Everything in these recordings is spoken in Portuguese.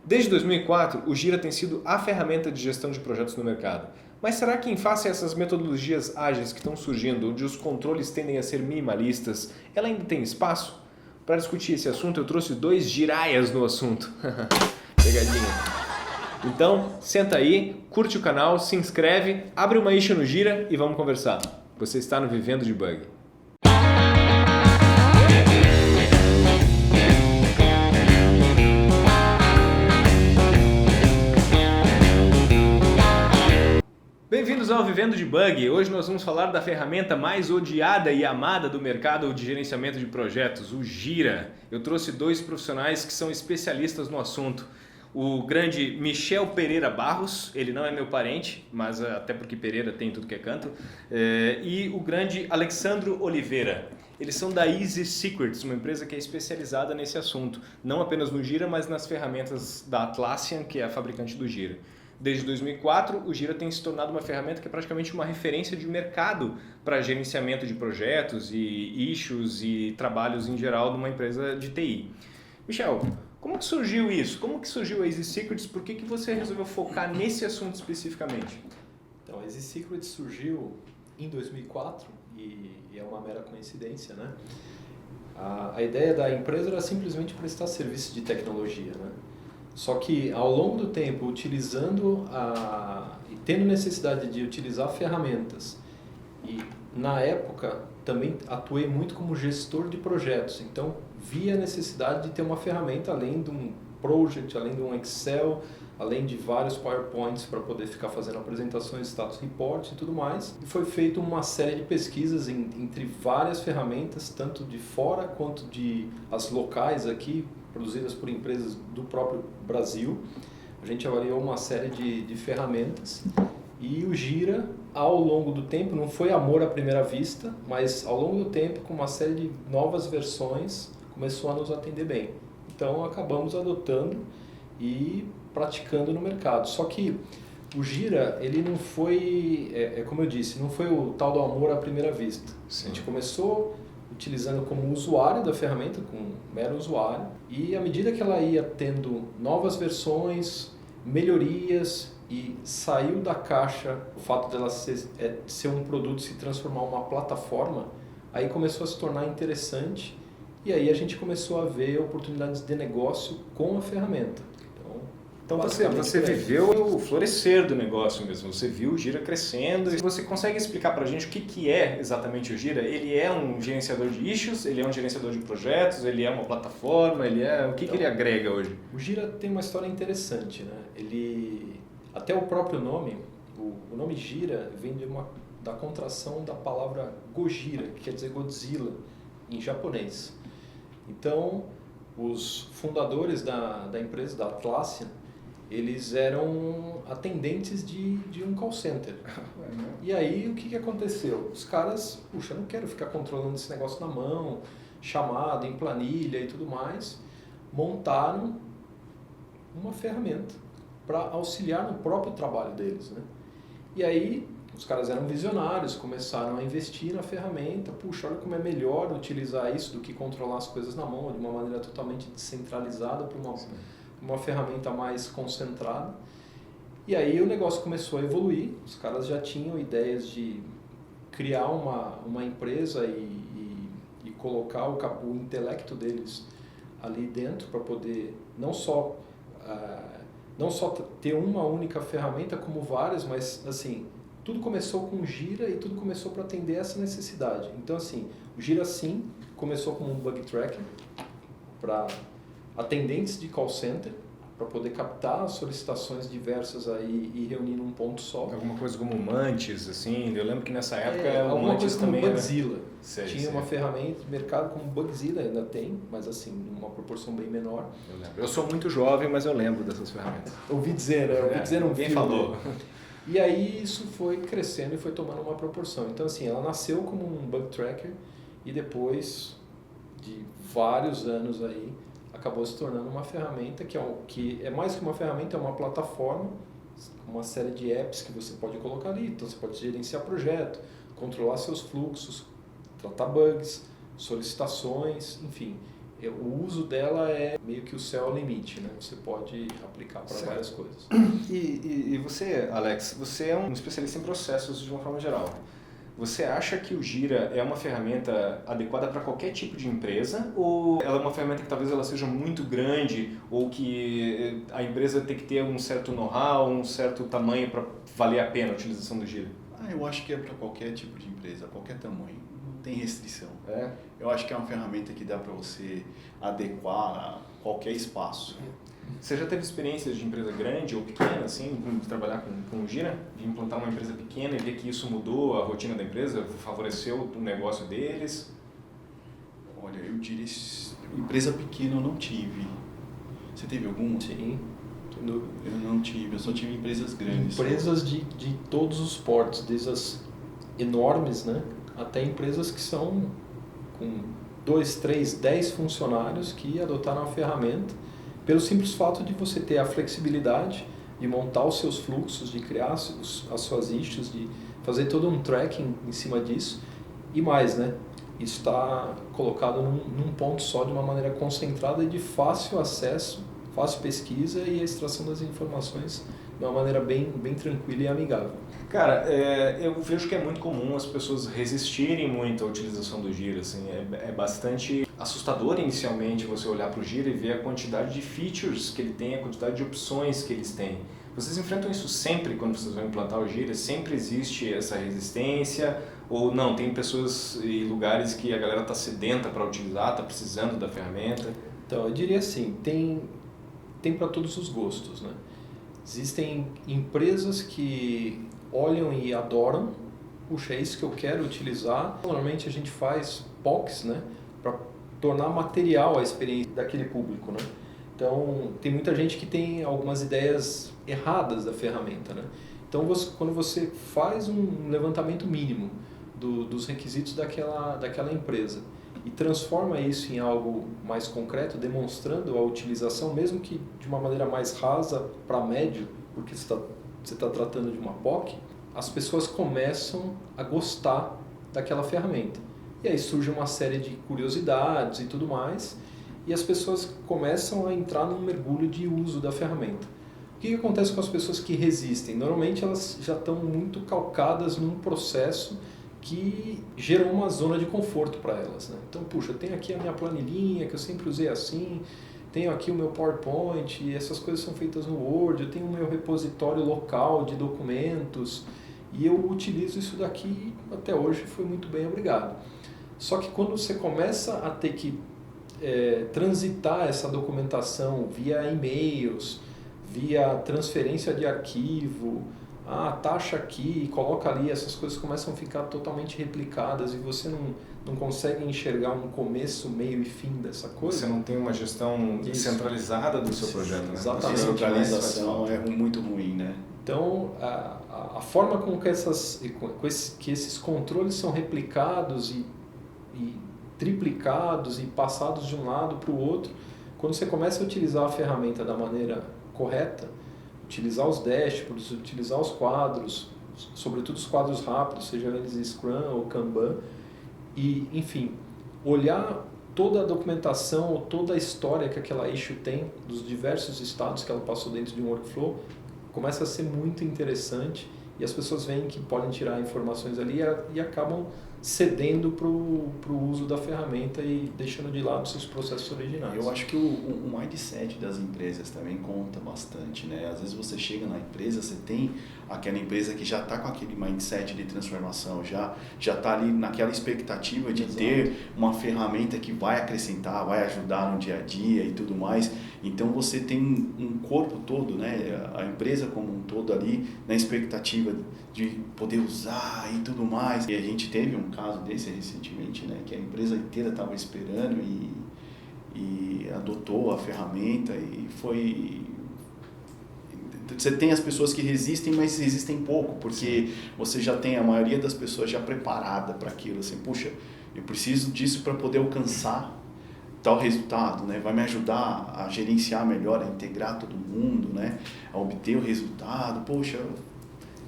Desde 2004, o Gira tem sido a ferramenta de gestão de projetos no mercado. Mas será que em face a essas metodologias ágeis que estão surgindo, onde os controles tendem a ser minimalistas, ela ainda tem espaço? Para discutir esse assunto, eu trouxe dois giraias no assunto. Pegadinha. Então, senta aí, curte o canal, se inscreve, abre uma isca no Gira e vamos conversar. Você está no Vivendo de Bug. Bem-vindos ao Vivendo de Bug. Hoje nós vamos falar da ferramenta mais odiada e amada do mercado de gerenciamento de projetos, o Gira. Eu trouxe dois profissionais que são especialistas no assunto. O grande Michel Pereira Barros, ele não é meu parente, mas até porque Pereira tem tudo que é canto, e o grande Alexandro Oliveira. Eles são da Easy Secrets, uma empresa que é especializada nesse assunto, não apenas no Gira, mas nas ferramentas da Atlassian, que é a fabricante do Gira. Desde 2004, o Gira tem se tornado uma ferramenta que é praticamente uma referência de mercado para gerenciamento de projetos e issues e trabalhos em geral de uma empresa de TI. Michel, como que surgiu isso? Como que surgiu a Easy Secrets? Por que você resolveu focar nesse assunto especificamente? Então, a Easy Secrets surgiu em 2004 e é uma mera coincidência, né? A ideia da empresa era simplesmente prestar serviço de tecnologia, né? Só que ao longo do tempo, utilizando e tendo necessidade de utilizar ferramentas, e na época também atuei muito como gestor de projetos, então via a necessidade de ter uma ferramenta além de um project, além de um Excel, além de vários PowerPoints para poder ficar fazendo apresentações, status reports e tudo mais. E foi feita uma série de pesquisas entre várias ferramentas, tanto de fora quanto de as locais aqui, produzidas por empresas do próprio Brasil. A gente avaliou uma série de ferramentas e o Gira, ao longo do tempo, não foi amor à primeira vista, mas ao longo do tempo, com uma série de novas versões, começou a nos atender bem. Então acabamos adotando e praticando no mercado. Só que o Gira, ele não foi, como eu disse, não foi o tal do amor à primeira vista. Sim. A gente começou utilizando como usuário da ferramenta, como mero usuário, e à medida que ela ia tendo novas versões, melhorias e saiu da caixa, o fato dela ser um produto se transformar em uma plataforma, aí começou a se tornar interessante e aí a gente começou a ver oportunidades de negócio com a ferramenta. Então você viveu o florescer do negócio mesmo, você viu o Gira crescendo e você consegue explicar pra gente o que é exatamente o Gira? Ele é um gerenciador de issues, ele é um gerenciador de projetos, ele é uma plataforma, o que ele agrega hoje? O Gira tem uma história interessante, né? Até o próprio nome, o nome Gira vem da contração da palavra Gojira, que quer dizer Godzilla em japonês. Então, os fundadores da empresa, da Atlassian, eles eram atendentes de um call center. E aí, o que aconteceu? Os caras, eu não quero ficar controlando esse negócio na mão, chamada, em planilha e tudo mais. Montaram uma ferramenta para auxiliar no próprio trabalho deles, né? E aí, os caras eram visionários, começaram a investir na ferramenta. Olha como é melhor utilizar isso do que controlar as coisas na mão, de uma maneira totalmente descentralizada para uma ferramenta mais concentrada. E aí o negócio começou a evoluir, os caras já tinham ideias de criar uma empresa e colocar o intelecto deles ali dentro para poder não só ter uma única ferramenta como várias, mas assim, tudo começou com o Gira e tudo começou para atender essa necessidade. Então assim, o Gira sim começou como um bug tracker para atendentes de call center, para poder captar solicitações diversas aí e reunir num ponto só. Alguma coisa como Mantis, assim, eu lembro que nessa época o alguma Mantis coisa como também Bugzilla. Tinha uma ferramenta de mercado como Bugzilla, ainda tem, mas assim, numa proporção bem menor. Eu lembro. Eu sou muito jovem, mas eu lembro dessas ferramentas. Ouvi dizer, né? Ouvi dizer um Quem filme. falou? E aí isso foi crescendo e foi tomando uma proporção. Então assim, ela nasceu como um bug tracker e depois de vários anos aí, acabou se tornando uma ferramenta que é mais que uma ferramenta, é uma plataforma, uma série de apps que você pode colocar ali. Então você pode gerenciar projeto, controlar seus fluxos, tratar bugs, solicitações, enfim. o uso dela é meio que o céu ao limite, né? Você pode aplicar para várias coisas. E você, Alex, você é um especialista em processos de uma forma geral. Você acha que o Gira é uma ferramenta adequada para qualquer tipo de empresa ou ela é uma ferramenta que talvez ela seja muito grande ou que a empresa tem que ter um certo know-how, um certo tamanho para valer a pena a utilização do Gira? Eu acho que é para qualquer tipo de empresa, qualquer tamanho. Não tem restrição. É? Eu acho que é uma ferramenta que dá para você adequar a qualquer espaço. Você já teve experiências de empresa grande ou pequena, assim, de trabalhar com o Gira? De implantar uma empresa pequena e ver que isso mudou a rotina da empresa, favoreceu o negócio deles? Olha, eu diria, empresa pequena eu não tive. Você teve alguma? Sim. Eu não tive, eu só tive empresas grandes. Empresas de todos os portes, desde as enormes, né, até empresas que são com 2, 3, 10 funcionários que adotaram a ferramenta pelo simples fato de você ter a flexibilidade de montar os seus fluxos, de criar as suas issues, de fazer todo um tracking em cima disso e mais, né? Isso está colocado num ponto só, de uma maneira concentrada e de fácil acesso, fácil pesquisa e a extração das informações de uma maneira bem tranquila e amigável. Cara, eu vejo que é muito comum as pessoas resistirem muito à utilização do Gira, assim, é bastante assustador inicialmente você olhar para o Gira e ver a quantidade de features que ele tem, a quantidade de opções que eles têm. Vocês enfrentam isso sempre quando vocês vão implantar o Gira? Sempre existe essa resistência? Ou não, tem pessoas e lugares que a galera está sedenta para utilizar, está precisando da ferramenta? Então, eu diria assim, tem para todos os gostos, né? Existem empresas que olham e adoram, puxa, é isso que eu quero utilizar. Normalmente a gente faz POCs, né, para tornar material a experiência daquele público, né? Então, tem muita gente que tem algumas ideias erradas da ferramenta, né? Então, quando você faz um levantamento mínimo dos requisitos daquela empresa e transforma isso em algo mais concreto, demonstrando a utilização, mesmo que de uma maneira mais rasa para médio, porque você está tratando de uma POC, as pessoas começam a gostar daquela ferramenta. E aí surge uma série de curiosidades e tudo mais, e as pessoas começam a entrar num mergulho de uso da ferramenta. O que acontece com as pessoas que resistem? Normalmente elas já estão muito calcadas num processo que gerou uma zona de conforto para elas, né? Então, puxa, eu tenho aqui a minha planilhinha, que eu sempre usei assim, tenho aqui o meu PowerPoint, e essas coisas são feitas no Word, eu tenho o meu repositório local de documentos, e eu utilizo isso daqui, até hoje foi muito bem, obrigado. Só que quando você começa a ter que transitar essa documentação via e-mails, via transferência de arquivo, taxa aqui, coloca ali, essas coisas começam a ficar totalmente replicadas e você não consegue enxergar um começo, meio e fim dessa coisa. Você não tem uma gestão centralizada do seu projeto, né? Exatamente. A centralização é muito ruim, né? Então, a forma com que esses controles são replicados e triplicados e passados de um lado para o outro, quando você começa a utilizar a ferramenta da maneira correta, utilizar os dashboards, utilizar os quadros, sobretudo os quadros rápidos, seja eles Scrum ou Kanban, e, enfim, olhar toda a documentação ou toda a história que aquela issue tem, dos diversos estados que ela passou dentro de um workflow, começa a ser muito interessante e as pessoas veem que podem tirar informações ali e acabam cedendo para o uso da ferramenta e deixando de lado seus processos originais. Eu acho que o mindset das empresas também conta bastante, né? Às vezes você chega na empresa, você tem aquela empresa que já está com aquele mindset de transformação, já está ali naquela expectativa de ter uma ferramenta que vai acrescentar, vai ajudar no dia a dia e tudo mais. Então você tem um corpo todo, né? A empresa como um todo ali na expectativa de poder usar e tudo mais. E a gente teve um caso desse recentemente, né? Que a empresa inteira estava esperando e adotou a ferramenta e foi... Você tem as pessoas que resistem, mas resistem pouco, porque você já tem a maioria das pessoas já preparada para aquilo, assim, puxa, eu preciso disso para poder alcançar tal resultado, né? Vai me ajudar a gerenciar melhor, a integrar todo mundo, né? A obter o resultado, poxa,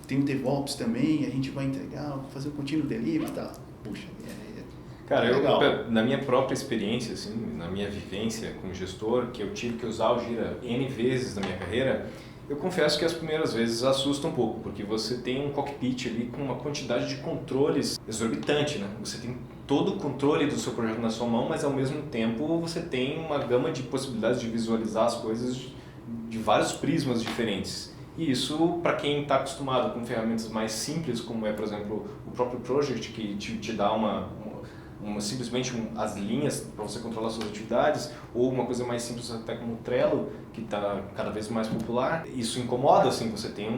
tem o DevOps também, a gente vai entregar, fazer o contínuo delivery, tá? Puxa, Cara, Legal. na minha própria experiência, assim, na minha vivência como gestor, que eu tive que usar o Gira N vezes na minha carreira, eu confesso que as primeiras vezes assusta um pouco, porque você tem um cockpit ali com uma quantidade de controles exorbitante, né? Você tem todo o controle do seu projeto na sua mão, mas ao mesmo tempo você tem uma gama de possibilidades de visualizar as coisas de vários prismas diferentes. E isso, para quem está acostumado com ferramentas mais simples, como é, por exemplo, o próprio Project, que te dá simplesmente as linhas para você controlar suas atividades, ou uma coisa mais simples até como o Trello, que está cada vez mais popular, isso incomoda, assim, você tem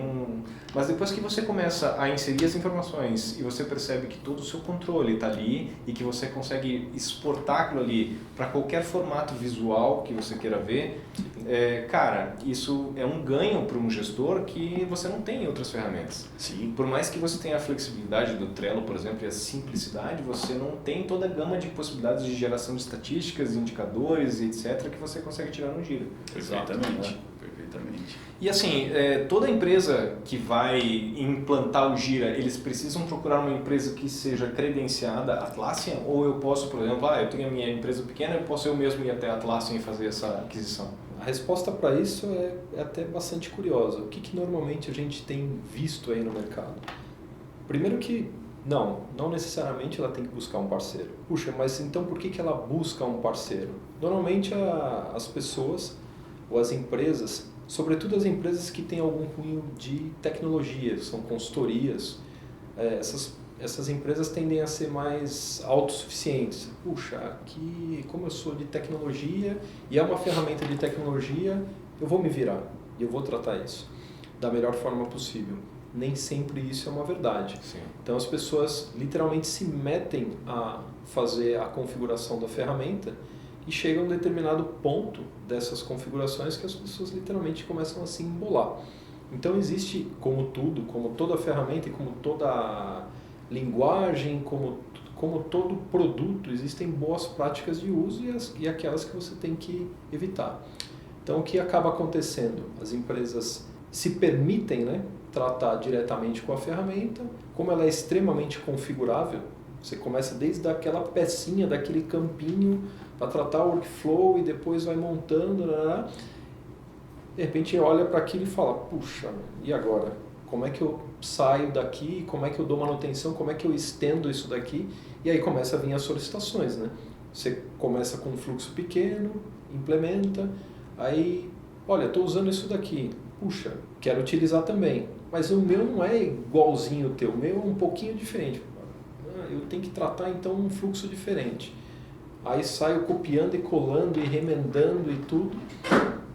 Mas depois que você começa a inserir as informações e você percebe que todo o seu controle está ali e que você consegue exportar aquilo ali para qualquer formato visual que você queira ver, cara, isso é um ganho para um gestor que você não tem em outras ferramentas. Sim. Por mais que você tenha a flexibilidade do Trello, por exemplo, e a simplicidade, você não tem toda a gama de possibilidades de geração de estatísticas, indicadores e etc. que você consegue tirar no Gira. Perfeitamente. Perfeitamente. E assim, toda empresa que vai implantar o Gira, eles precisam procurar uma empresa que seja credenciada Atlassian? Ou eu posso, por exemplo, eu tenho a minha empresa pequena, eu posso eu mesmo ir até a Atlassian e fazer essa aquisição? A resposta para isso é até bastante curiosa. O que normalmente a gente tem visto aí no mercado? Primeiro que não necessariamente ela tem que buscar um parceiro. Puxa, mas então por que ela busca um parceiro? Normalmente as pessoas ou as empresas, sobretudo as empresas que têm algum cunho de tecnologia, são consultorias, essas empresas tendem a ser mais autossuficientes. Puxa, aqui como eu sou de tecnologia e é uma ferramenta de tecnologia, eu vou me virar e eu vou tratar isso da melhor forma possível. Nem sempre isso é uma verdade. Sim. Então as pessoas literalmente se metem a fazer a configuração da ferramenta e chega a um determinado ponto dessas configurações que as pessoas literalmente começam a se embolar. Então existe, como tudo, como toda ferramenta e como toda linguagem, como todo produto, existem boas práticas de uso e aquelas que você tem que evitar. Então o que acaba acontecendo? As empresas se permitem, né, tratar diretamente com a ferramenta, como ela é extremamente configurável, você começa desde aquela pecinha, daquele campinho para tratar o workflow e depois vai montando, de repente olha para aquilo e fala, puxa, e agora? Como é que eu saio daqui? Como é que eu dou manutenção? Como é que eu estendo isso daqui? E aí começa a vir as solicitações, né? Você começa com um fluxo pequeno, implementa, aí, olha, estou usando isso daqui, puxa, quero utilizar também, mas o meu não é igualzinho ao teu, o meu é um pouquinho diferente. Eu tenho que tratar então um fluxo diferente. Aí saio copiando e colando e remendando e tudo.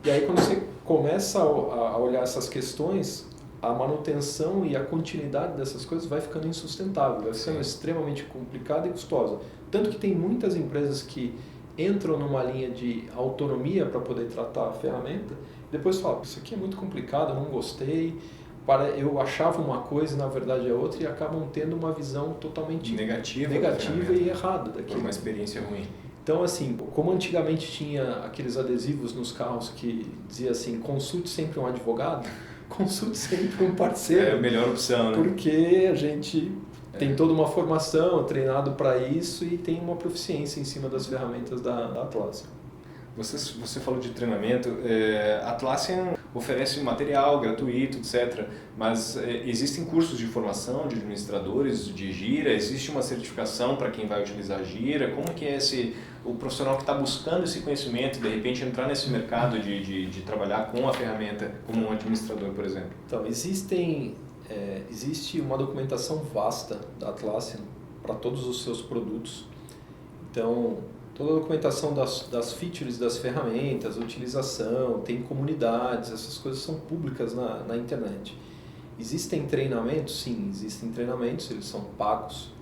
E aí quando você começa a olhar essas questões, a manutenção e a continuidade dessas coisas vai ficando insustentável, vai ficando extremamente complicada e custosa. Tanto que tem muitas empresas que entram numa linha de autonomia para poder tratar a ferramenta, depois falam, isso aqui é muito complicado, eu não gostei, eu achava uma coisa e na verdade é outra, e acabam tendo uma visão totalmente negativa e errada daquilo. Por uma experiência ruim. Então, assim, como antigamente tinha aqueles adesivos nos carros que dizia assim, consulte sempre um advogado, consulte sempre um parceiro. É a melhor opção, né? Porque a gente tem toda uma formação, treinado para isso e tem uma proficiência em cima das ferramentas da Atlassian. Você falou de treinamento, a Atlassian oferece material gratuito, etc. Mas existem cursos de formação de administradores de Gira? Existe uma certificação para quem vai utilizar Gira? Como que é o profissional que está buscando esse conhecimento, de repente entrar nesse mercado de trabalhar com a ferramenta como um administrador, por exemplo? Então, existe uma documentação vasta da Atlassian para todos os seus produtos. Então, toda a documentação das features das ferramentas, utilização, tem comunidades, essas coisas são públicas na internet. Existem treinamentos? Sim, existem treinamentos, eles são pagos.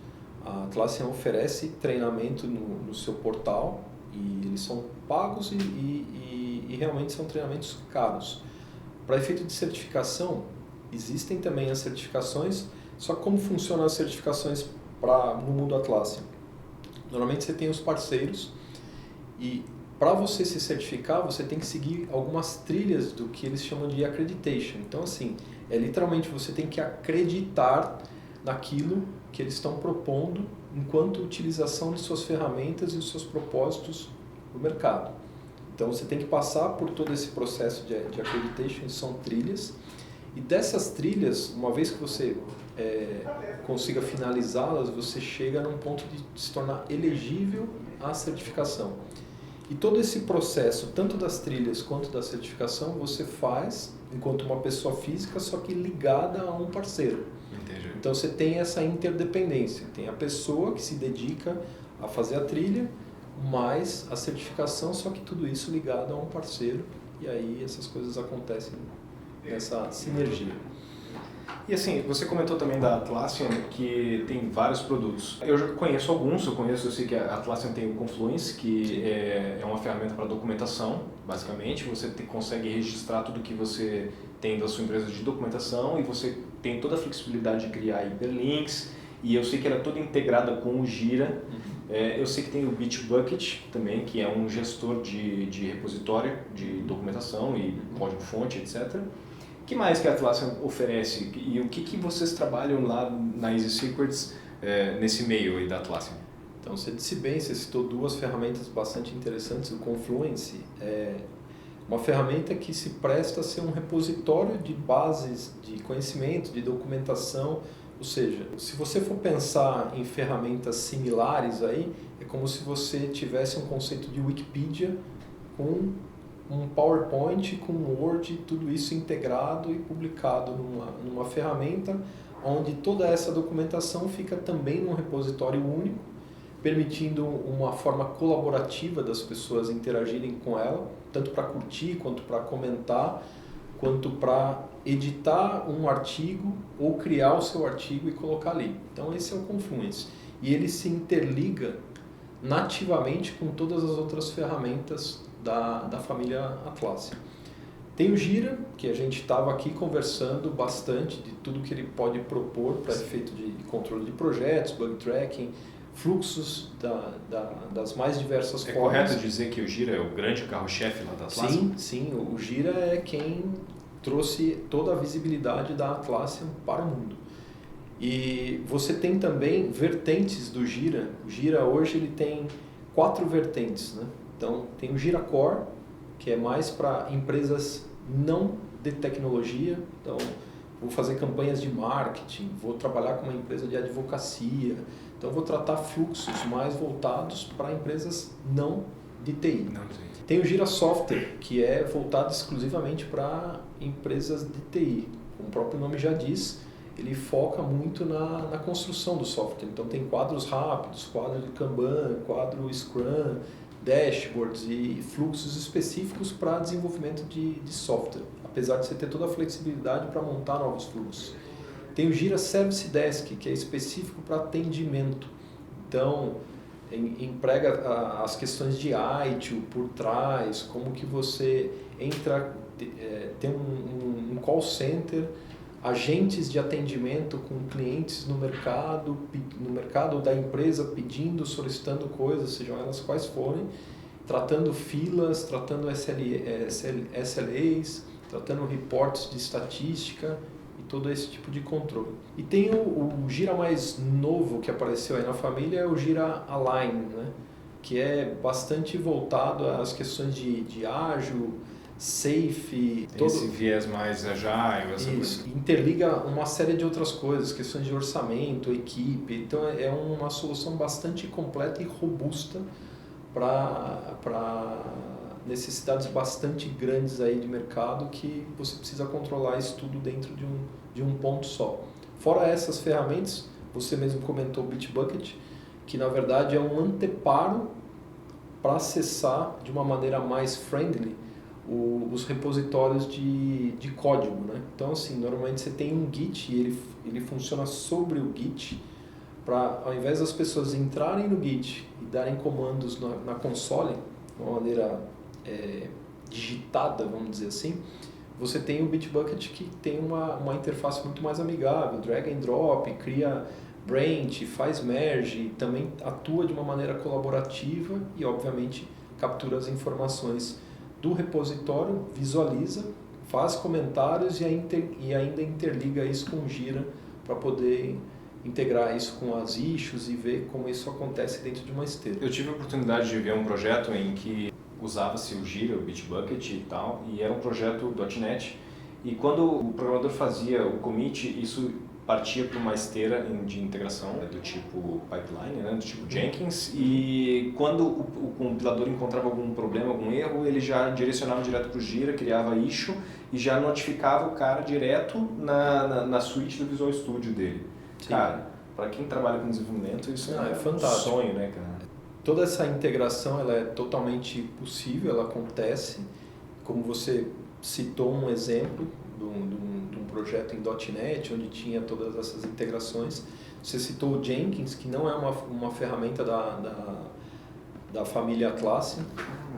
A Atlassian oferece treinamento no seu portal e eles são pagos e realmente são treinamentos caros. Para efeito de certificação, existem também as certificações, só como funcionam as certificações no mundo Atlassian? Normalmente você tem os parceiros e para você se certificar, você tem que seguir algumas trilhas do que eles chamam de accreditation. Então, assim, literalmente você tem que acreditar naquilo que eles estão propondo enquanto utilização de suas ferramentas e os seus propósitos no mercado. Então você tem que passar por todo esse processo de accreditation, são trilhas, e dessas trilhas, uma vez que você consiga finalizá-las, você chega num ponto de se tornar elegível à certificação. E todo esse processo, tanto das trilhas quanto da certificação, você faz enquanto uma pessoa física, só que ligada a um parceiro. Entendi. Então você tem essa interdependência, tem a pessoa que se dedica a fazer a trilha, mais a certificação, só que tudo isso ligado a um parceiro, e aí essas coisas acontecem nessa sinergia. E assim, você comentou também da Atlassian, que tem vários produtos. Eu já conheço alguns, eu sei que a Atlassian tem o Confluence, que é uma ferramenta para documentação, basicamente. Você consegue registrar tudo que você tem da sua empresa de documentação e você tem toda a flexibilidade de criar hiperlinks. E eu sei que ela é toda integrada com o Jira. Eu sei que tem o Bitbucket também, que é um gestor de repositório de documentação e código-fonte, etc. O que mais que a Atlassian oferece e o que vocês trabalham lá na Easy Secrets nesse meio aí da Atlassian? Então, você disse bem, você citou duas ferramentas bastante interessantes. O Confluence é uma ferramenta que se presta a ser um repositório de bases de conhecimento, de documentação. Ou seja, se você for pensar em ferramentas similares aí, é como se você tivesse um conceito de Wikipedia com um PowerPoint, com um Word, tudo isso integrado e publicado numa ferramenta onde toda essa documentação fica também num repositório único, permitindo uma forma colaborativa das pessoas interagirem com ela, tanto para curtir, quanto para comentar, quanto para editar um artigo ou criar o seu artigo e colocar ali. Então esse é o Confluence. E ele se interliga nativamente com todas as outras ferramentas da família Atlassian. Tem o Jira, que a gente estava aqui conversando bastante de tudo que ele pode propor para efeito de controle de projetos, bug tracking, fluxos das mais diversas formas. É correto dizer que o Jira é o grande carro-chefe lá da Atlassian? Sim, o Jira é quem trouxe toda a visibilidade da Atlassian para o mundo. E você tem também vertentes do Jira. O Jira hoje ele tem 4 vertentes, né? Então tem o Jira Core, que é mais para empresas não de tecnologia. Então vou fazer campanhas de marketing, vou trabalhar com uma empresa de advocacia. Então vou tratar fluxos mais voltados para empresas não de TI. Tem o Jira Software, que é voltado exclusivamente para empresas de TI. Como o próprio nome já diz, ele foca muito na construção do software. Então tem quadros rápidos, quadro de Kanban, quadro Scrum, dashboards e fluxos específicos para desenvolvimento de software, apesar de você ter toda a flexibilidade para montar novos fluxos. Tem o Jira Service Desk, que é específico para atendimento. Então, emprega as questões de ITIL por trás, como que você entra, tem um call center, agentes de atendimento com clientes no mercado da empresa pedindo, solicitando coisas, sejam elas quais forem, tratando filas, tratando SLAs, tratando reportes de estatística e todo esse tipo de controle. E tem o Jira mais novo que apareceu aí na família, é o Jira Align, né? Que é bastante voltado às questões de ágil, safe, esse viés mais agile, essa isso, coisa. interliga uma série de outras coisas, questões de orçamento, equipe. Então é uma solução bastante completa e robusta para necessidades bastante grandes aí de mercado que você precisa controlar isso tudo dentro de um ponto só. Fora essas ferramentas, você mesmo comentou o Bitbucket, que na verdade é um anteparo para acessar de uma maneira mais friendly os repositórios de código, né? Então, assim, normalmente você tem um Git e ele funciona sobre o Git para, ao invés das pessoas entrarem no Git e darem comandos na console, de uma maneira digitada, vamos dizer assim, você tem o Bitbucket que tem uma interface muito mais amigável, drag and drop, cria branch, faz merge, também atua de uma maneira colaborativa e, obviamente, captura as informações do repositório, visualiza, faz comentários e ainda interliga isso com o Jira para poder integrar isso com as issues e ver como isso acontece dentro de uma esteira. Eu tive a oportunidade de ver um projeto em que usava-se o Gira, o Bitbucket e tal, e era um projeto .NET, e quando o programador fazia o commit, isso partia para uma esteira de integração do tipo pipeline, né, do tipo Jenkins, e quando o compilador encontrava algum problema, algum erro, ele já direcionava direto para o Gira, criava issue e já notificava o cara direto na suite do Visual Studio dele. Sim. Cara, para quem trabalha com desenvolvimento, isso é fantástico. Sonho, né, cara? Toda essa integração ela é totalmente possível, ela acontece. Como você citou um exemplo de um projeto em .NET, onde tinha todas essas integrações. Você citou o Jenkins, que não é uma ferramenta da família Atlassian.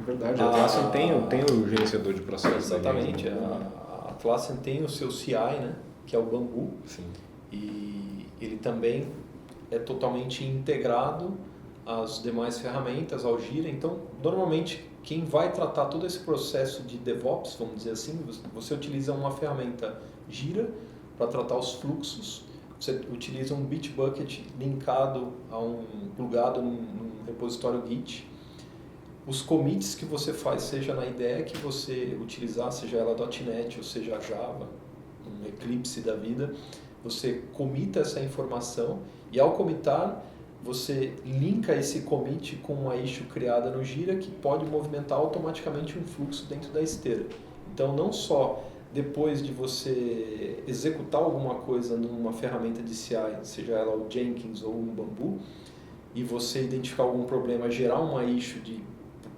Verdade, a Atlassian tem o gerenciador de processos. Exatamente, a Atlassian tem o seu CI, né, que é o Bamboo. Sim. E ele também é totalmente integrado às demais ferramentas, ao Gira. Então, normalmente, quem vai tratar todo esse processo de DevOps, vamos dizer assim, você utiliza uma ferramenta Gira para tratar os fluxos, você utiliza um Bitbucket linkado plugado num repositório Git. Os commits que você faz, seja na IDE que você utilizar, seja ela .NET ou seja Java, um Eclipse da vida, você comita essa informação e ao comitar, você linka esse commit com uma issue criada no Gira que pode movimentar automaticamente um fluxo dentro da esteira. Então, não só depois de você executar alguma coisa numa ferramenta de CI, seja ela o Jenkins ou um Bamboo, e você identificar algum problema, gerar uma issue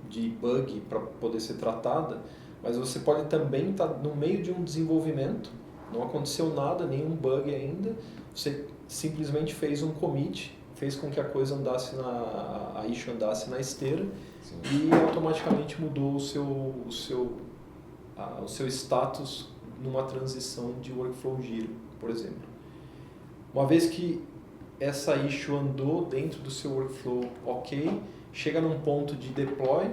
de bug para poder ser tratada, mas você pode também estar no meio de um desenvolvimento, não aconteceu nada, nenhum bug ainda, você simplesmente fez um commit, fez com que a coisa andasse a issue andasse na esteira. Sim. E automaticamente mudou o seu status numa transição de workflow Gira, por exemplo. Uma vez que essa issue andou dentro do seu workflow ok, chega num ponto de deploy,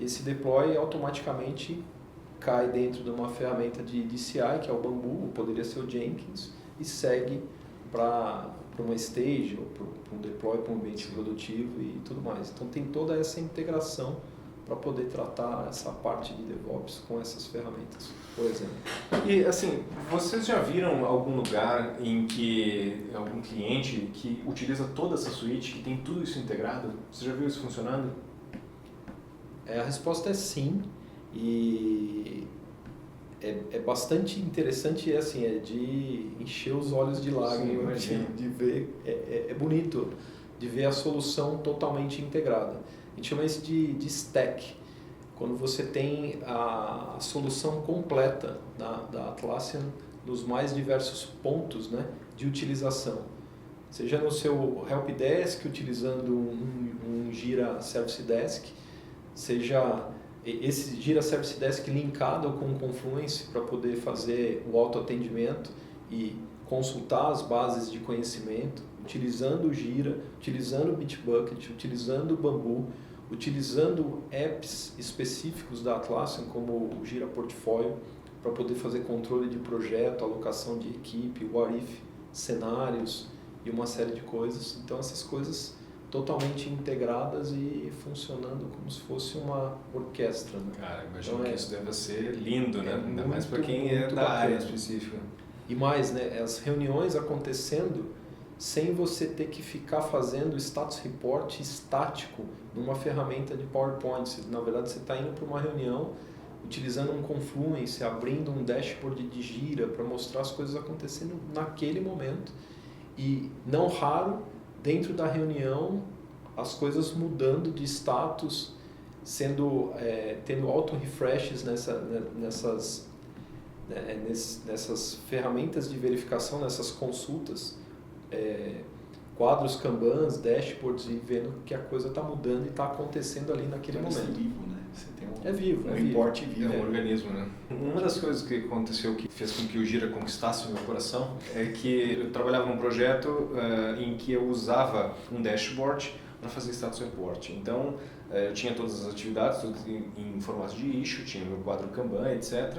esse deploy automaticamente cai dentro de uma ferramenta de CI, que é o Bamboo, poderia ser o Jenkins, e segue para uma stage, ou para um deploy, para um ambiente produtivo e tudo mais. Então tem toda essa integração para poder tratar essa parte de DevOps com essas ferramentas, por exemplo. E assim, vocês já viram algum lugar em que algum cliente que utiliza toda essa suite, que tem tudo isso integrado? Você já viu isso funcionando? A resposta é sim, e é bastante interessante, assim, é de encher os olhos de lágrimas, de ver, é bonito de ver a solução totalmente integrada. A gente chama isso de stack, quando você tem a solução completa da Atlassian nos mais diversos pontos, né, de utilização. Seja no seu Helpdesk, utilizando um Gira Service Desk, seja esse Gira Service Desk linkado com o Confluence para poder fazer o autoatendimento e consultar as bases de conhecimento, utilizando o Gira, utilizando o Bitbucket, utilizando o Bamboo, utilizando apps específicos da Atlassian, como o Gira Portfólio, para poder fazer controle de projeto, alocação de equipe, what if, cenários e uma série de coisas. Então, essas coisas totalmente integradas e funcionando como se fosse uma orquestra. Né? Cara, imagino então, que isso deve ser lindo, né? Ainda mais para quem é da área específica. E mais, né? As reuniões acontecendo sem você ter que ficar fazendo status report estático numa ferramenta de PowerPoint. Na verdade, você está indo para uma reunião utilizando um Confluence, abrindo um dashboard de Gira para mostrar as coisas acontecendo naquele momento. E, não raro, dentro da reunião, as coisas mudando de status, tendo auto-refreshes nessas ferramentas de verificação, nessas consultas, quadros Kanbans, dashboards, e vendo que a coisa está mudando e está acontecendo ali naquele momento. Vivo, né? Você tem vivo. Um importe vivo. É um organismo, né? Uma das coisas que aconteceu que fez com que o Gira conquistasse o meu coração é que eu trabalhava num projeto em que eu usava um dashboard para fazer status report. Então, eu tinha todas as atividades, tudo em formato de issue, tinha meu quadro Kanban, etc.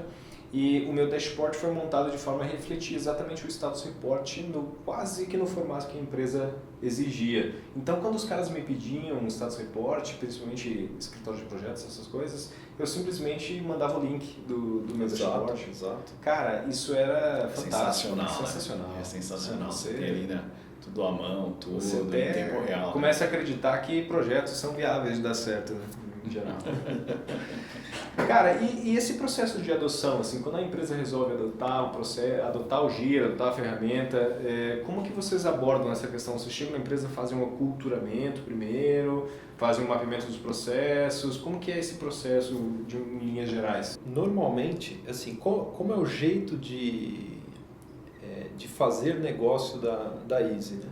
E o meu dashboard foi montado de forma a refletir exatamente o status report quase que no formato que a empresa exigia. Então, quando os caras me pediam um status report, principalmente escritório de projetos, essas coisas, eu simplesmente mandava o link do meu dashboard. Exato. Cara, isso era fantástico. Sensacional. É sensacional. Você tem ali, né? Tudo à mão, tudo você em tempo real. Começa a acreditar que projetos são viáveis de dar certo, né? Em geral. Cara, e esse processo de adoção, assim, quando a empresa resolve adotar o Gira, adotar a ferramenta, como que vocês abordam essa questão? Vocês chegam na empresa, fazem um aculturamento primeiro, fazem um mapeamento dos processos, como que é esse processo em linhas gerais? Normalmente, assim, como é o jeito de fazer negócio da Easy, né?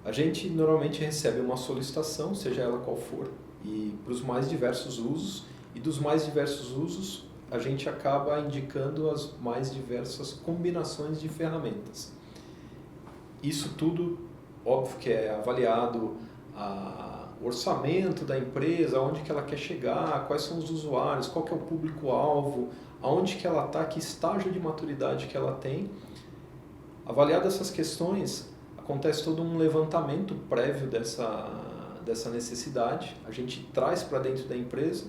A gente normalmente recebe uma solicitação, seja ela qual for, e para os mais diversos usos, e dos mais diversos usos a gente acaba indicando as mais diversas combinações de ferramentas. Isso tudo, óbvio que é avaliado o orçamento da empresa, aonde que ela quer chegar, quais são os usuários, qual que é o público-alvo, aonde que ela está, que estágio de maturidade que ela tem. Avaliado essas questões, acontece todo um levantamento prévio dessa necessidade, a gente traz para dentro da empresa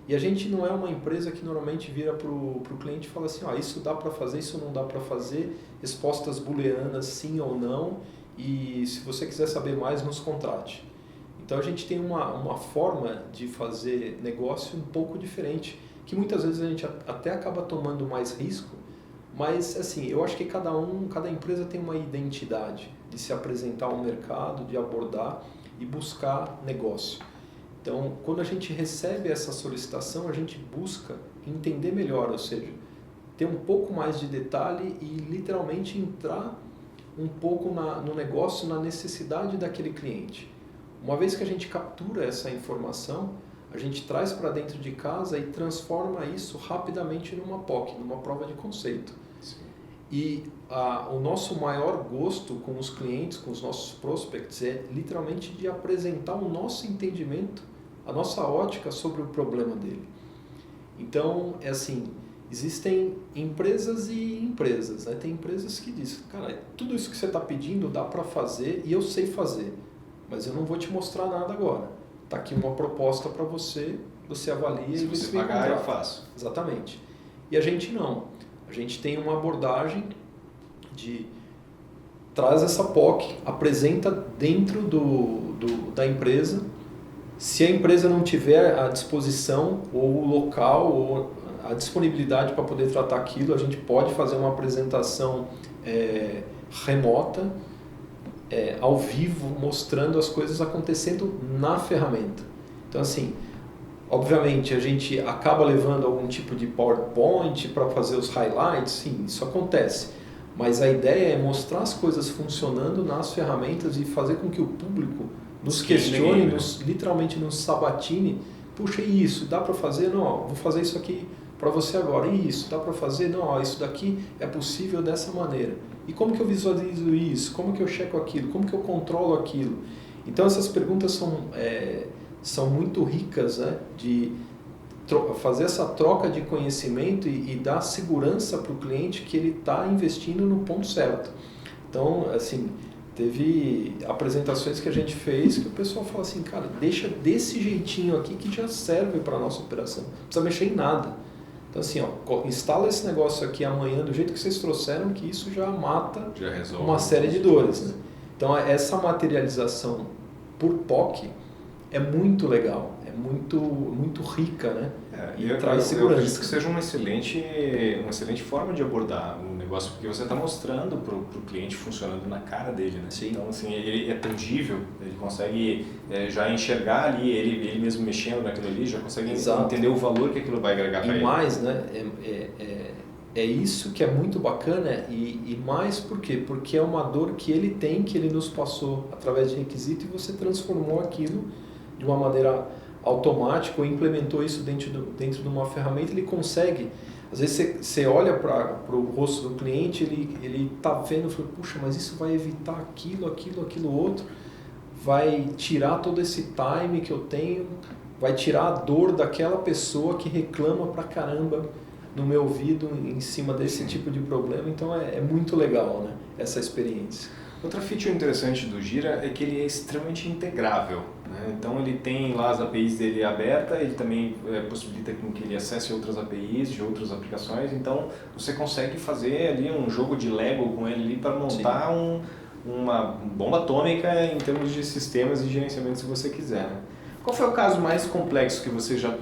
e a gente não é uma empresa que normalmente vira para o cliente e fala assim, isso dá para fazer, isso não dá para fazer, respostas booleanas sim ou não, e se você quiser saber mais, nos contrate. Então a gente tem uma forma de fazer negócio um pouco diferente, que muitas vezes a gente até acaba tomando mais risco, mas assim, eu acho que cada empresa tem uma identidade de se apresentar ao mercado, de abordar e buscar negócio. Então, quando a gente recebe essa solicitação, a gente busca entender melhor, ou seja, ter um pouco mais de detalhe e literalmente entrar um pouco no negócio, na necessidade daquele cliente. Uma vez que a gente captura essa informação, a gente traz para dentro de casa e transforma isso rapidamente numa POC, numa prova de conceito. Sim. E o nosso maior gosto com os clientes, com os nossos prospects, é literalmente de apresentar o nosso entendimento, a nossa ótica sobre o problema dele. Então, é assim, existem empresas e empresas, né? Tem empresas que dizem, cara, tudo isso que você está pedindo dá para fazer e eu sei fazer, mas eu não vou te mostrar nada agora. Está aqui uma proposta para você avalia se e você pagar, eu faço. Exatamente. E a gente não. A gente tem uma abordagem de traz essa POC, apresenta dentro da empresa. Se a empresa não tiver a disposição ou o local ou a disponibilidade para poder tratar aquilo, a gente pode fazer uma apresentação remota, ao vivo, mostrando as coisas acontecendo na ferramenta. Então, assim, obviamente a gente acaba levando algum tipo de PowerPoint para fazer os highlights, sim, isso acontece. Mas a ideia é mostrar as coisas funcionando nas ferramentas e fazer com que o público nos questione, literalmente nos sabatine. Puxa, e isso, dá para fazer? Não, vou fazer isso aqui para você agora. E isso, dá para fazer? Não, isso daqui é possível dessa maneira. E como que eu visualizo isso? Como que eu checo aquilo? Como que eu controlo aquilo? Então essas perguntas são muito ricas, né, de fazer essa troca de conhecimento e dar segurança para o cliente que ele está investindo no ponto certo. Então, assim, teve apresentações que a gente fez que o pessoal fala assim, cara, deixa desse jeitinho aqui que já serve para a nossa operação, não precisa mexer em nada. Então assim, instala esse negócio aqui amanhã do jeito que vocês trouxeram, que isso já mata uma série de dores, né? Então essa materialização por POC é muito legal, é muito rica, né? E traz segurança. Eu acredito que seja uma excelente forma de abordar o negócio, porque você está mostrando para o cliente funcionando na cara dele, né? Sim. Então, assim, ele é tangível, ele consegue já enxergar ali, ele mesmo mexendo naquilo ali, já consegue entender o valor que aquilo vai agregar para ele. E mais, né? É isso que é muito bacana e mais por quê? Porque é uma dor que ele tem, que ele nos passou através de requisito e você transformou aquilo de uma maneira automática ou implementou isso dentro de uma ferramenta, ele consegue. Às vezes você olha para o rosto do cliente, ele está vendo, fala, puxa, mas isso vai evitar aquilo outro, vai tirar todo esse time que eu tenho, vai tirar a dor daquela pessoa que reclama pra caramba. no meu ouvido em cima desse tipo de problema, então é muito legal, né, essa experiência. Outra feature interessante do Gira é que ele é extremamente integrável, né? Então ele tem lá as APIs dele aberta, ele também possibilita com que ele acesse outras APIs de outras aplicações, então você consegue fazer ali um jogo de Lego com ele ali para montar uma bomba atômica em termos de sistemas e gerenciamento se você quiser, né? Qual foi o caso mais complexo que você já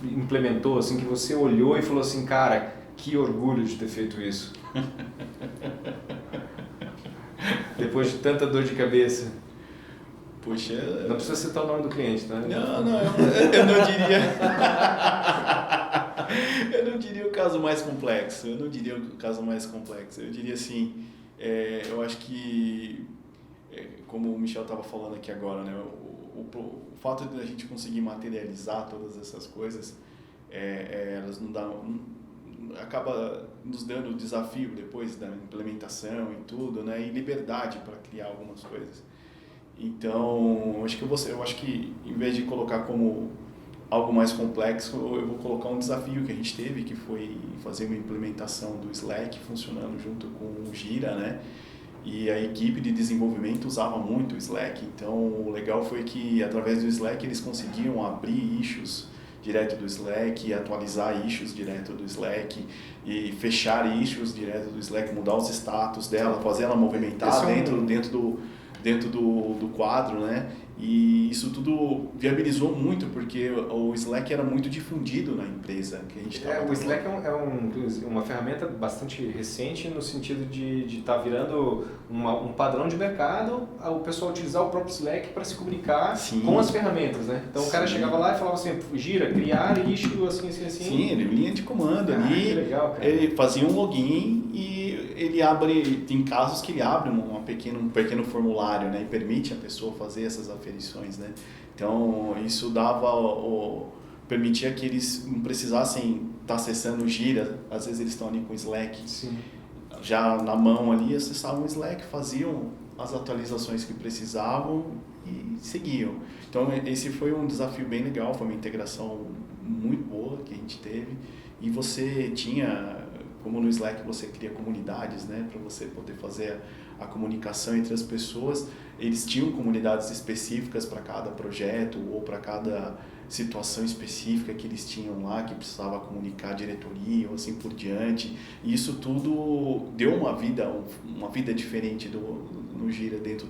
implementou, assim, que você olhou e falou assim, cara, que orgulho de ter feito isso? Depois de tanta dor de cabeça. Puxa... Não precisa citar o nome do cliente, tá? Não, eu não diria... eu não diria o caso mais complexo. Eu diria assim, eu acho que, como o Michel estava falando aqui agora, né, o fato de a gente conseguir materializar todas essas coisas, elas não dão... acaba nos dando desafio depois da implementação e tudo, né, e liberdade para criar algumas coisas. Então, eu acho que em vez de colocar como algo mais complexo, eu vou colocar um desafio que a gente teve, que foi fazer uma implementação do Slack funcionando junto com o Gira, né? E a equipe de desenvolvimento usava muito o Slack. Então, o legal foi que através do Slack eles conseguiam abrir issues direto do Slack, atualizar issues direto do Slack e fechar issues direto do Slack, mudar os status dela, fazer ela movimentar dentro do quadro, né? E isso tudo viabilizou muito, porque o Slack era muito difundido na empresa que a gente estava. O Slack é uma ferramenta bastante recente no sentido de estar virando um padrão de mercado, o pessoal utilizar o próprio Slack para se comunicar com as ferramentas, né? Então o cara chegava lá e falava assim, Gira, criar issue assim. Sim, ele linha de comando ali, que legal, cara. Ele fazia um login e ele abre, tem casos que ele abre um pequeno formulário, né, e permite a pessoa fazer essas aferições, né. Então isso permitia que eles não precisassem estar acessando o Gira, às vezes eles estão ali com o Slack. Sim. Já na mão ali, acessavam o Slack, faziam as atualizações que precisavam e seguiam. Então esse foi um desafio bem legal, foi uma integração muito boa que a gente teve, e você tinha, como no Slack você cria comunidades, né, para você poder fazer a comunicação entre as pessoas, eles tinham comunidades específicas para cada projeto ou para cada situação específica que eles tinham lá, que precisava comunicar a diretoria ou assim por diante, e isso tudo deu uma vida diferente no Gira dentro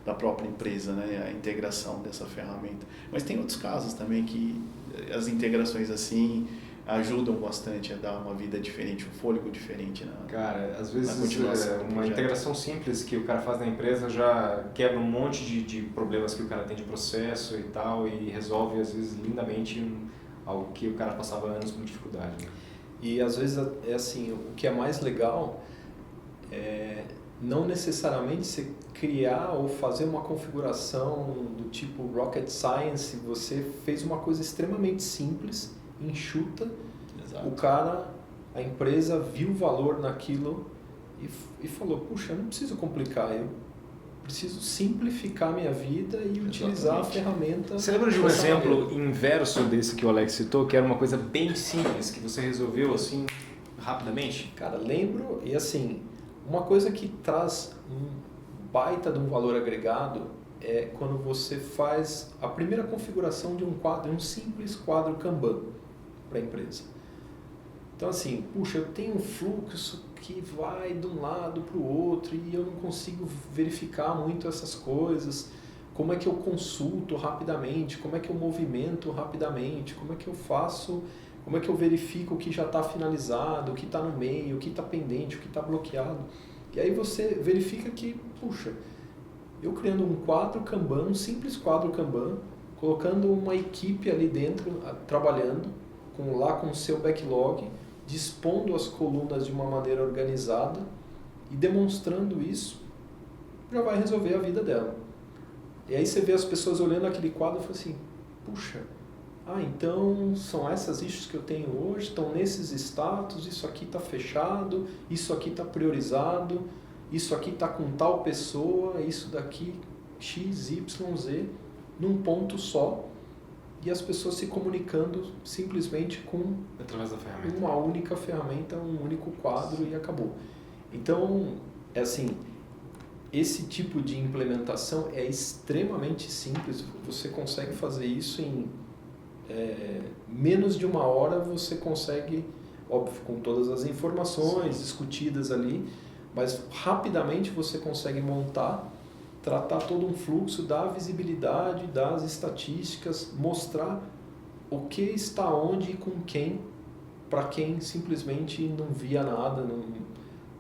da própria empresa, né, a integração dessa ferramenta. Mas tem outros casos também que as integrações assim ajudam bastante a dar uma vida diferente, um fôlego diferente Cara, às vezes uma integração simples que o cara faz na empresa já quebra um monte de problemas que o cara tem de processo e tal, e resolve às vezes lindamente algo que o cara passava anos com dificuldade, né? E às vezes é assim, o que é mais legal é não necessariamente você criar ou fazer uma configuração do tipo rocket science, você fez uma coisa extremamente simples, enxuta. Exato. A empresa viu valor naquilo e falou, puxa, eu não preciso complicar, eu preciso simplificar minha vida e utilizar a ferramenta. Você lembra de um exemplo inverso desse que o Alex citou, que era uma coisa bem simples, que você resolveu assim rapidamente? Cara, lembro, e assim, uma coisa que traz um baita de um valor agregado é quando você faz a primeira configuração de um simples quadro Kanban para a empresa. Então assim, puxa, eu tenho um fluxo que vai de um lado para o outro e eu não consigo verificar muito essas coisas. Como é que eu consulto rapidamente? Como é que eu movimento rapidamente? Como é que eu faço? Como é que eu verifico o que já está finalizado, o que está no meio, o que está pendente, o que está bloqueado? E aí você verifica que, puxa, eu criando um quadro Kanban, um simples quadro Kanban, colocando uma equipe ali dentro, trabalhando, com o seu backlog, dispondo as colunas de uma maneira organizada e demonstrando isso, já vai resolver a vida dela. E aí você vê as pessoas olhando aquele quadro e fala assim, puxa, então são essas issues que eu tenho hoje, estão nesses status, isso aqui está fechado, isso aqui está priorizado, isso aqui está com tal pessoa, isso daqui X, Y, Z, num ponto só. e as pessoas se comunicando simplesmente com Através da ferramenta. uma única ferramenta, um único quadro e acabou. Então, é assim, esse tipo de implementação é extremamente simples, você consegue fazer isso em menos de 1 hora, você consegue, óbvio, com todas as informações discutidas ali, mas rapidamente você consegue montar, tratar todo um fluxo, dar visibilidade, dar as estatísticas, mostrar o que está onde e com quem, para quem simplesmente não via nada, não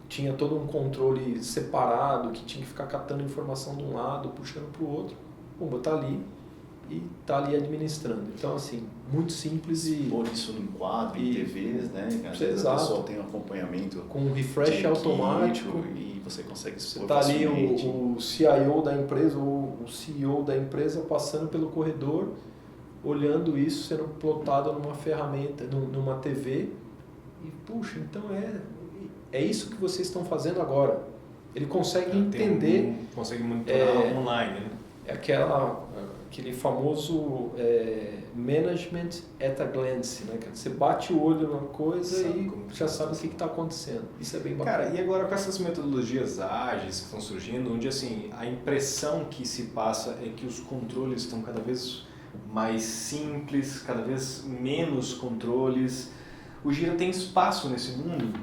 tinha todo um controle separado, que tinha que ficar catando informação de um lado, puxando para o outro, botar ali e tá ali administrando. Então, assim, muito simples e... Pôr isso em quadro, em TVs, né? Às vezes Exato. a pessoa tem um acompanhamento com um refresh de automático. e você consegue Você expor tá ali facilmente. o CIO da empresa ou o CEO da empresa passando pelo corredor, olhando isso sendo plotado numa ferramenta, numa TV e, puxa, então é isso que vocês estão fazendo agora. Ele consegue entender... Consegue monitorar online, né? É aquele famoso management at a glance, né? Você bate o olho numa coisa e já sabe o que está acontecendo. Isso é bem bacana. Cara, e agora com essas metodologias ágeis que estão surgindo, onde assim, a impressão que se passa é que os controles estão cada vez mais simples, cada vez menos controles. O Gira tem espaço nesse mundo?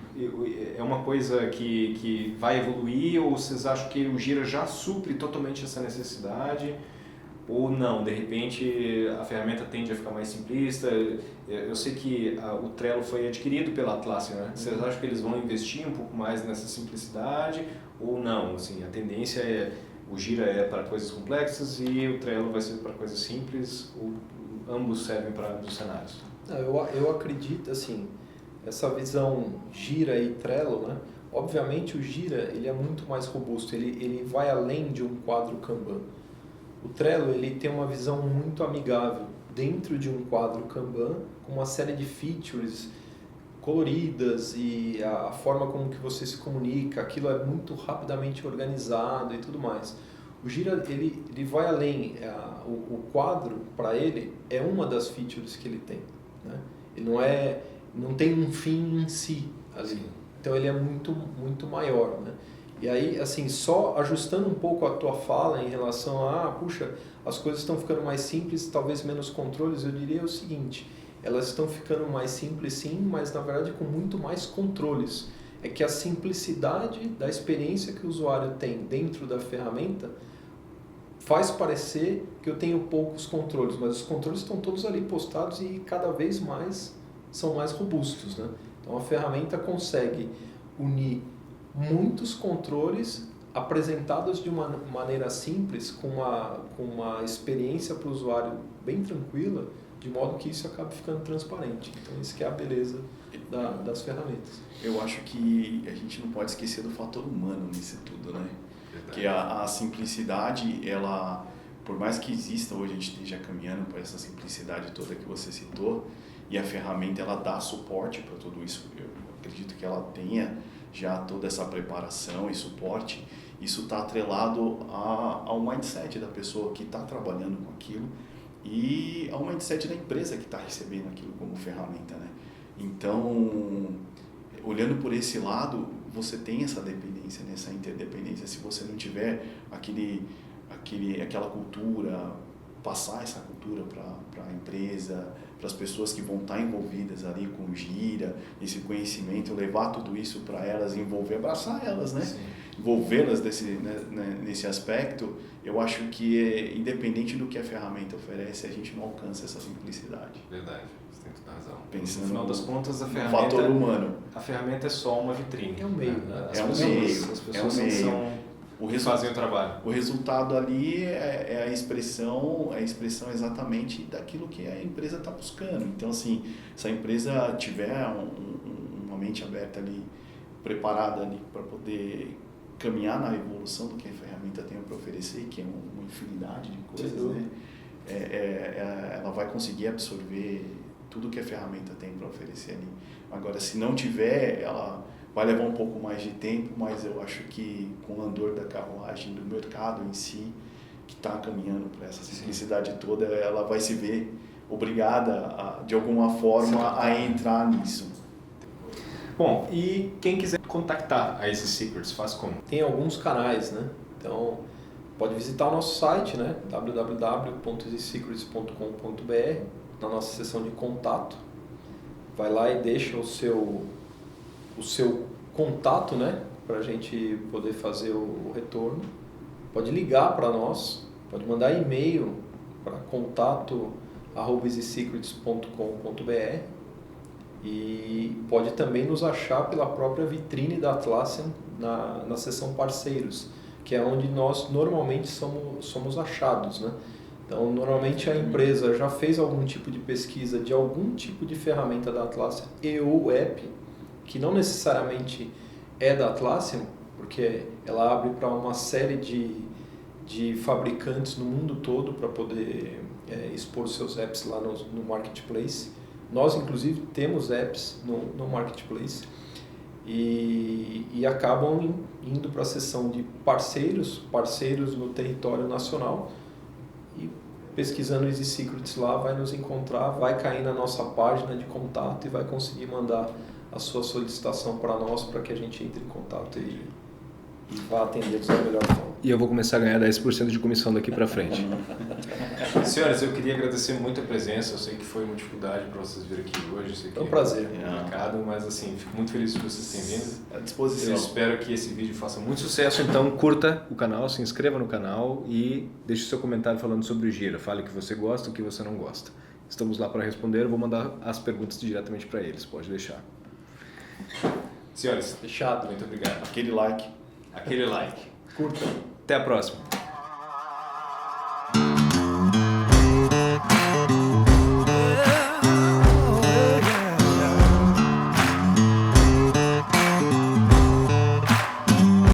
É uma coisa que vai evoluir ou vocês acham que o Gira já supre totalmente essa necessidade? Ou não, de repente a ferramenta tende a ficar mais simplista? Eu sei que o Trello foi adquirido pela Atlassian, né? Vocês acham que eles vão investir um pouco mais nessa simplicidade ou não? Assim, a tendência é o Gira é para coisas complexas e o Trello vai ser para coisas simples, ou ambos servem para os cenários? Eu acredito, assim, essa visão Gira e Trello, né? Obviamente o Gira ele é muito mais robusto, ele vai além de um quadro Kanban. O Trello ele tem uma visão muito amigável dentro de um quadro Kanban, com uma série de features coloridas e a forma como que você se comunica, aquilo é muito rapidamente organizado e tudo mais. O Gira ele vai além, o quadro para ele é uma das features que ele tem, né? Ele não tem um fim em si ali. Sim. Então ele é muito maior, né? E aí, assim, só ajustando um pouco a tua fala em relação puxa, as coisas estão ficando mais simples, talvez menos controles, eu diria o seguinte, elas estão ficando mais simples sim, mas na verdade com muito mais controles. É que a simplicidade da experiência que o usuário tem dentro da ferramenta faz parecer que eu tenho poucos controles, mas os controles estão todos ali postados e cada vez mais são mais robustos, né? Então a ferramenta consegue unir muitos controles apresentados de uma maneira simples, com uma experiência para o usuário bem tranquila, de modo que isso acabe ficando transparente. Então isso que é a beleza das ferramentas. Eu acho que a gente não pode esquecer do fator humano nisso tudo, né? Que a simplicidade, ela, por mais que exista hoje, a gente esteja caminhando para essa simplicidade toda que você citou, e a ferramenta ela dá suporte para tudo isso. Eu acredito que ela tenha já toda essa preparação e suporte. Isso está atrelado ao mindset da pessoa que está trabalhando com aquilo e ao mindset da empresa que está recebendo aquilo como ferramenta, né? Então, olhando por esse lado, você tem essa dependência, essa interdependência. Se você não tiver aquela cultura, passar essa cultura para a empresa, para as pessoas que vão estar envolvidas ali com o Gira, esse conhecimento, levar tudo isso para elas, abraçar elas, né? Sim. Envolvê-las nesse aspecto, eu acho que independente do que a ferramenta oferece, a gente não alcança essa simplicidade. Verdade, você tem toda razão. Pensando no final das contas, no fator humano. A ferramenta é só uma vitrine. É um meio, né? né? As pessoas são fazem o trabalho. O resultado ali é a expressão exatamente daquilo que a empresa está buscando. Então, assim, se a empresa tiver uma mente aberta ali, preparada ali para poder caminhar na evolução do que a ferramenta tem para oferecer, que é uma infinidade de coisas, né? Ela vai conseguir absorver tudo que a ferramenta tem para oferecer ali. Agora, se não tiver, ela vai levar um pouco mais de tempo, mas eu acho que com o andor da carruagem, do mercado em si, que está caminhando para essa simplicidade toda, ela vai se ver obrigada, de alguma forma, a entrar nisso. Bom, e quem quiser contactar a Easy Secrets, faz como? Tem alguns canais, né? Então, pode visitar o nosso site, né? www.easysecrets.com.br, na nossa seção de contato. Vai lá e deixa o seu contato, né? Para a gente poder fazer o retorno. Pode ligar para nós, pode mandar e-mail para contato@easysecrets.com.br e pode também nos achar pela própria vitrine da Atlassian na seção parceiros, que é onde nós normalmente somos achados, né? Então, normalmente a empresa já fez algum tipo de pesquisa de algum tipo de ferramenta da Atlassian e ou app, que não necessariamente é da Atlassian, porque ela abre para uma série de fabricantes no mundo todo para poder expor seus apps lá no Marketplace. Nós, inclusive, temos apps no Marketplace e acabam indo para a seção de parceiros no território nacional, e pesquisando Easy Secrets lá vai nos encontrar, vai cair na nossa página de contato e vai conseguir mandar a sua solicitação para nós, para que a gente entre em contato e vá atendê-los da melhor forma. E eu vou começar a ganhar 10% de comissão daqui para frente. Senhores, eu queria agradecer muito a presença. Eu sei que foi uma dificuldade para vocês virem aqui hoje. Eu sei que É um prazer. É complicado, mas assim, fico muito feliz que vocês tenham vindo. À disposição. Eu espero que esse vídeo faça muito sucesso. Então, curta o canal, se inscreva no canal e deixe seu comentário falando sobre o Gira. Fale o que você gosta, o que você não gosta. Estamos lá para responder. Eu vou mandar as perguntas diretamente para eles. Pode deixar. Senhores, Fechado. muito obrigado. Aquele like. Aquele like. Curta. Até a próxima.